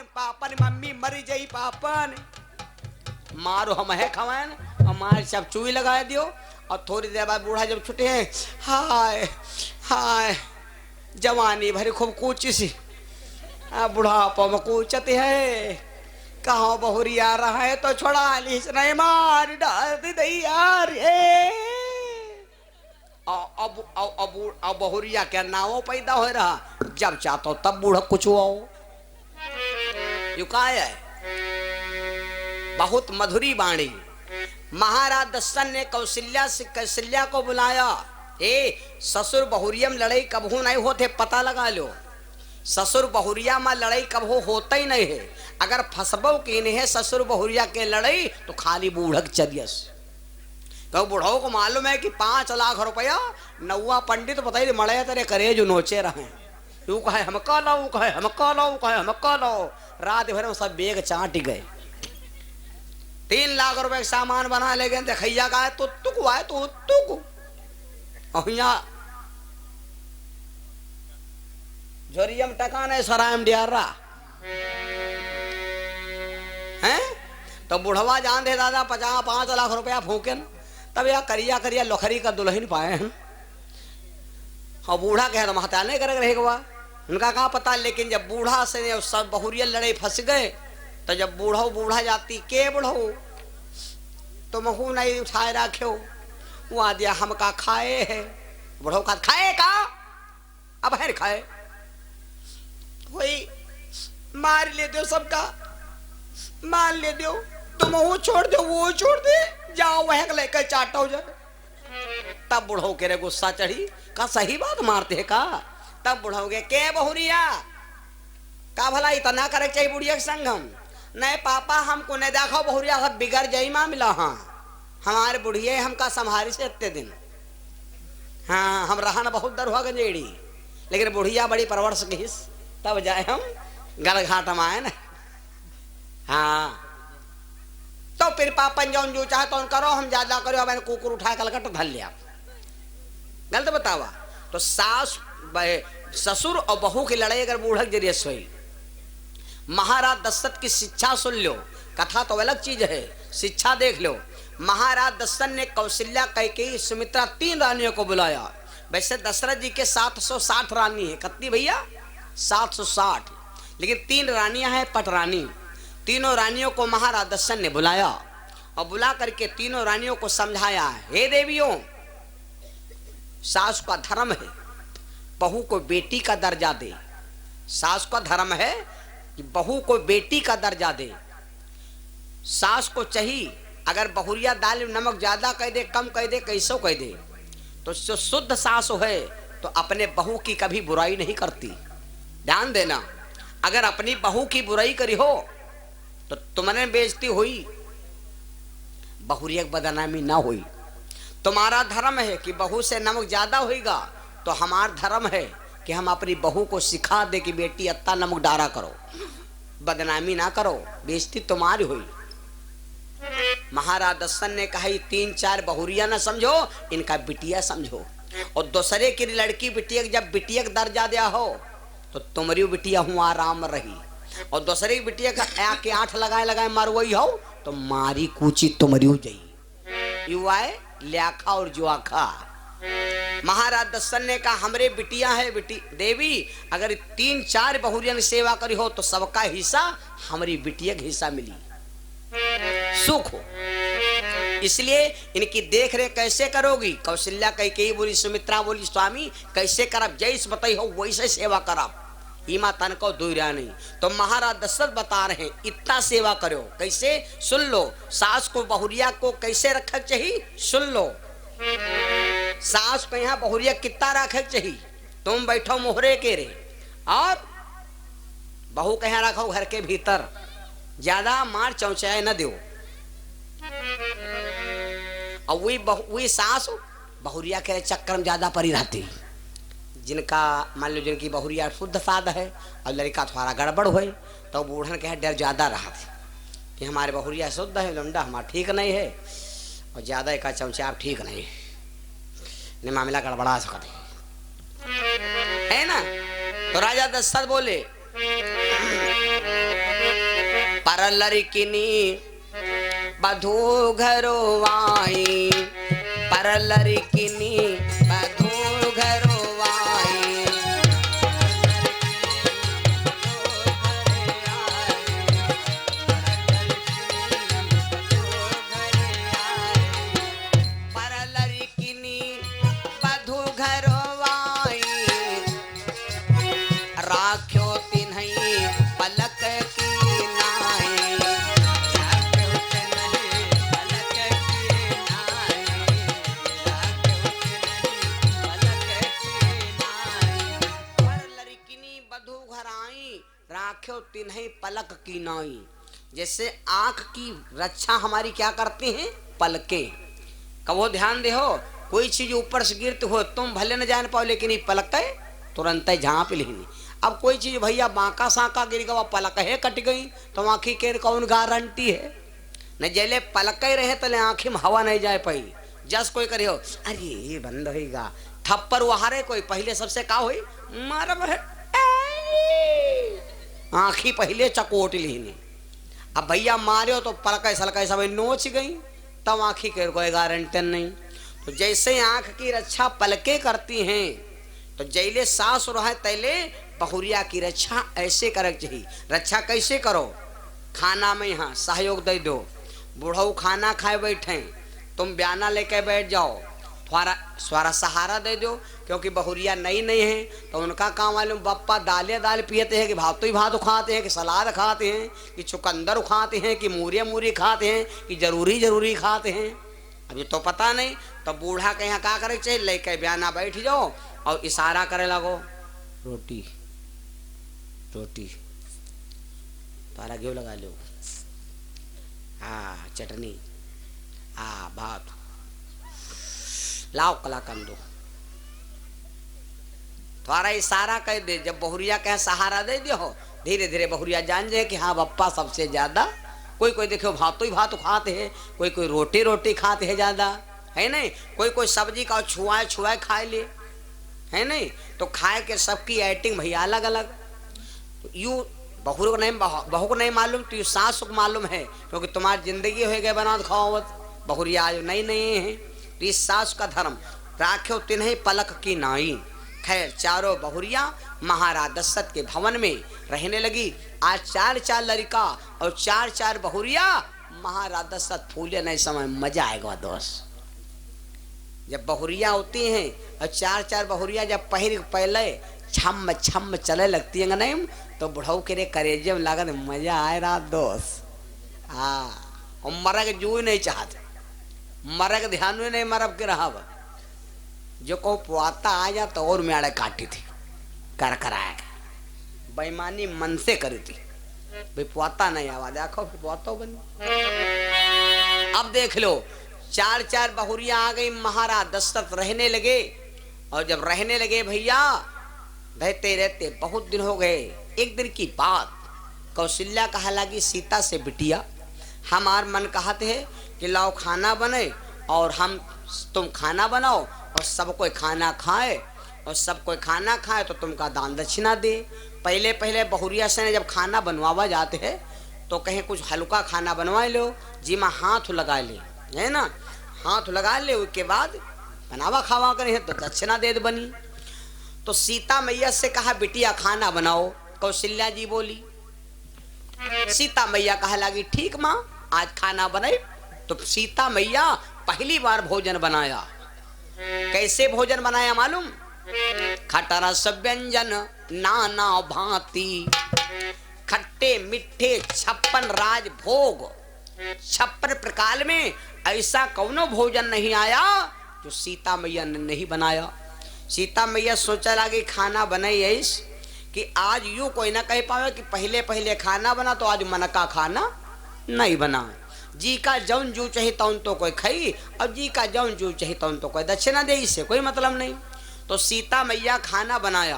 पापन मम्मी मरी जाई पापन मारो हम है खवान और मार सब चुई लगा दियो। और थोड़ी देर बाद बूढ़ा जब छुटे हैं, हाय हाय जवानी भरी खूब कूची सी बुढ़ापा में कूचते है, कहाँ बहुरी आ रहा है तो छोड़ा लीस नहीं मार डाल दे यार। अब बहुरिया क्या नाव पैदा हो रहा, जब चाहतो तब बूढ़ा कुछ आओ। यू का है बहुत मधुरी वाणी। महाराज दशरथ ने कौशल्या को बुलाया। ए ससुर बहुरिया में लड़ाई कबहू नहीं होते, पता लगा लो। ससुर बहुरिया में लड़ाई कबहू होता ही नहीं है। अगर फसबो की नहीं है ससुर बहुरिया के लड़ाई तो खाली बूढ़क चलियस। तो बूढ़ों को मालूम है कि 5 लाख रुपया नौवा पंडित बताइए मड़े तेरे करे जो नोचे रहे। तू कहे हमका लो, कहे हमका लो, कहे हमका लो। रात भर में सब बेग चाट गए। 3 लाख रुपए का सामान बना ले गए। देखैया का है तो तुक आए तो तुक जोरियम टकाने सरायम डियारा हैं। तो बुढ़वा जान दे दादा 5 लाख रुपया फूके तब यह करिया करिया लोखरी का दुल्हन पाए हैं। और बूढ़ा कहे तो महता नहीं करे रहेगा, उनका कहाँ पता। लेकिन जब बूढ़ा से सब बहुरिया लड़े फंस गए तो जब बूढ़ा जाती के बुढ़ो तो महू नहीं उठाए रखो। वहां दिया हम का खाए है, बुढ़ो का खाए का अब है खाए वही मार ले दो, सबका मार ले दो। तुम वो छोड़ दो वो छोड़ दे, जाओ वह लेकर चाटो जाए। तब बुढ़ो के रे गुस्सा चढ़ी, का सही बात मारते है का। तब बुढ़ो के बहुरिया का भला इतना करे चाहिए बुढ़िया के संगम। नहीं पापा हमको नहीं देखो बहुरिया सब बिगड़ जाई मामला। हाँ हमारे बुढ़िए हमका संभारी से इतने दिन। हाँ हम रहना बहुत दर हुआ गंजेड़ी, लेकिन बुढ़िया बड़ी परवरस की तब जाए हम गलघाट में आए ना। हाँ तो फिर पापन जौन जो चाहे तो करो, हम ज्यादा करो। मैंने कुकुर उठा कलकट धल लिया, गलत बतावा। तो सास ससुर और बहू की लड़ाई अगर बूढ़क जरिए सोई। महाराज दशरथ की शिक्षा सुन लो, कथा तो अलग चीज है, शिक्षा देख लो। महाराज दशरथ ने कौशल्या कैकेयी सुमित्रा 3 रानियों को बुलाया। वैसे दशरथ जी के 760 रानी है। कितनी भैया 760, लेकिन 3 रानियां हैं पटरानी। तीनों रानियों को महाराज दशरथ ने बुलाया और बुला करके तीनों रानियों को समझाया, हे देवियों सास का धर्म है बहू को बेटी का दर्जा दे। सास का धर्म है कि बहू को बेटी का दर्जा दे। सास को चाहिए अगर बहुरिया दाल में नमक ज्यादा कह दे कम कह दे कैसो कह दे तो जो शुद्ध सास है तो अपने बहू की कभी बुराई नहीं करती। ध्यान देना, अगर अपनी बहू की बुराई करी हो तो तुमने बेइज्जती हुई, बहुरिया बदनामी ना हुई। तुम्हारा धर्म है कि बहू से नमक ज्यादा होगा, तो हमारा धर्म है कि हम अपनी बहू को सिखा दे कि बेटी अत्ता नमक डारा करो, बदनामी ना करो, बेइज्जती तुम्हारी हुई। महाराज दशरथ ने कहा 3-4 बहुरिया ना समझो, इनका बिटिया समझो। और दूसरे की लड़की बिटिया जब बिटिया का दर्जा दिया हो तो तुम्हारी बिटिया हूँ आराम रही। और दूसरे की बिटिया का आके 8 लगाए मरवई हो तो मारी कूची तुम्हारी जाई। यू आए ल्याखा और जुआखा। महाराज दशरथ ने कहा हमरे बिटिया है बेटी देवी, अगर 3-4 बहुरिया ने सेवा करी हो तो सबका हिस्सा हमारी बिटिया का हिस्सा मिली, सुख हो। इसलिए इनकी देख रेख कैसे करोगी। कौशल्या कैकेयी बोली, सुमित्रा बोली स्वामी कैसे करब, जैसे बताई हो वैसे सेवा करब, ईमा तन को दूरिया नहीं। तो महाराज दशरथ बता रहे हैं इतना सेवा करो। कैसे सुन लो, सास को बहुरिया को कैसे रखना चाहिए सुन लो। सास को यहाँ बहुरिया कितना रखना चाहिए, तुम बैठो मोहरे के रे और बहू कहाँ रखो घर के भीतर, ज्यादा मार चौंचाए न दो। और वही सास बहुरिया के चक्कर में ज्यादा पड़ी रहती। जिनका मान लो जिनकी बहुरिया शुद्ध साध है और लड़का थोड़ा गड़बड़ हुए तो बूढ़न के डर ज्यादा रहा थे कि हमारे बहुरिया शुद्ध है, लंडा हमारा ठीक नहीं है और ज्यादा का चमचा ठीक नहीं है, मामला गड़बड़ा सकते है ना। तो राजा दशरथ बोले पर लड़किनी बधू घरो आई, पर लड़किनी बधू घरो आई। पर लड़किनी बधू घरो आई, राख्यो तिन्हई पलक की नाई। राख्यो तिन्हई पलक की नाई, राख्यो तिन्हई पलक की नाई। पर लड़किनी बधू घर आई, राख्यो तिन्हई पलक की नाई। जैसे आंख की रक्षा हमारी क्या करते हैं? पलकें। कबो ध्यान दे हो, कोई चीज ऊपर से गिरती हो तुम भले न जान पाओ, लेकिन ये पलकें तुरंत झाँप लेनी। अब कोई चीज भैया बांका साका गिर गवा, पलक है कट गई, तो आँखी के कौन गारंटी है? न जेले पलक रहे तले आँखी में हवा नहीं जाए पाई। जस कोई करे हो अरे ये बंद होगा, थप्पर वहारे कोई पहले सबसे का हुई मारब है, आँखी पहले चकोट लेने। अब भैया मारे हो तो पलक सलक सब नोच गई, तब आँखी के कोई गारंटी नहीं। तो जैसे आँख की रक्षा पलकें करती हैं, तो जैले सास रहे तैले बहुरिया की रक्षा ऐसे करे चाहिए। रक्षा कैसे करो? खाना में यहाँ सहयोग दे दो। बूढ़ऊ खाना खाए बैठे, तुम बयाना लेके बैठ जाओ, थोड़ा सहारा दे दो, क्योंकि बहुरिया नई नहीं है तो उनका काम मालूम बप्पा दाल पियते हैं कि भात ही भात खाते हैं, कि सलाद खाते हैं, कि चुकंदर खाते हैं, कि मूरी खाते हैं, कि जरूरी खाते हैं। अभी तो पता नहीं। तो बूढ़ा के यहाँ क्या करे चाहिए? लेके बयाना बैठ जाओ और इशारा करे लगो, रोटी रोटी तारा घेव लगा लो, हाँ चटनी, हाँ भात लाओ कलाकंद दो। थोड़ा इशारा कर दे। जब बहुरिया कहे सहारा दे दियो, धीरे धीरे बहुरिया जान जाए कि हाँ बप्पा सबसे ज्यादा। कोई देखो भात ही भात खाते हैं, कोई रोटी खाते हैं ज्यादा, है नहीं? कोई सब्जी का छुआए खाए ले, है नहीं? तो खाए के सबकी एटिंग भैया अलग अलग। तो यू बहू को नहीं मालूम, तो यू सास को मालूम है, क्योंकि तुम्हारी जिंदगी हो गए बना खाओ। बहुरिया आज नहीं है, तो इस सास का धर्म राख्यो तिन्हई पलक की नाई। खैर चारों बहुरिया महाराज दशरथ के भवन में रहने लगी। आज 4 लड़का और 4 बहुरिया महाराज दशरथ फूले नहीं समय मजा आएगा दोस्त। जब बहुरिया होती हैं और 4 बहुरिया जब पहले छम छम चले लगती है नहीं, तो बुढ़ऊ के करेजे में लागत मजा आए रहा दोस्त। हाँ, और मरक जू ही नहीं चाहते, मरक ध्यान में नहीं मरब के रहा। जो को पुआता आ जा तो और मेड़े काटी थी, कर कराया बेईमानी मन से करी थी भाई, पुआता नहीं आवा देखो फिर पुआता बनी। अब देख लो 4 बहुरिया आ गई, महाराज दशरथ रहने लगे। और जब रहने लगे भैया, रहते रहते बहुत दिन हो गए। एक दिन की बात, कौशल्या कहा लगी सीता से, बिटिया हमार मन कहते है कि लाओ खाना बने और तुम खाना बनाओ और सब कोई खाना खाए, और सब कोई खाना खाए तो तुमका दान दक्षिणा दे। पहले बहुरिया से जब खाना बनवावा जाते हैं तो कहीं कुछ हल्का खाना बनवा लो, जी में हाथ लगा ले, है ना? हाथ लगा ले, उसके बाद बनावा खावा करें तो दक्षिणा दे बनी। तो सीता मैया से कहा बिटिया खाना बनाओ। कौशल्या जी बोली। सीता मैया कहा लगी ठीक माँ आज खाना बनाए। तो सीता मैया पहली बार भोजन बनाया। कैसे भोजन बनाया मालूम? खटरस व्यंजन नाना भांति, खट्टे मीठे 56 राज भोग। 56 प्रकार में ऐसा कौनो भोजन नहीं आया जो सीता मैया ने नहीं बनाया। सीता मैया सोचा लगी खाना बनाई ऐस कि आज यूं कोई ना कह पावे कि पहले खाना बना, तो आज मन का खाना नहीं बना। जी का जौन जू चाहिए तौन तो कोई खाई, और जी का जौन जू चाहिए तौन तो कोई दक्षिणा दे, इससे कोई मतलब नहीं। तो सीता मैया खाना बनाया।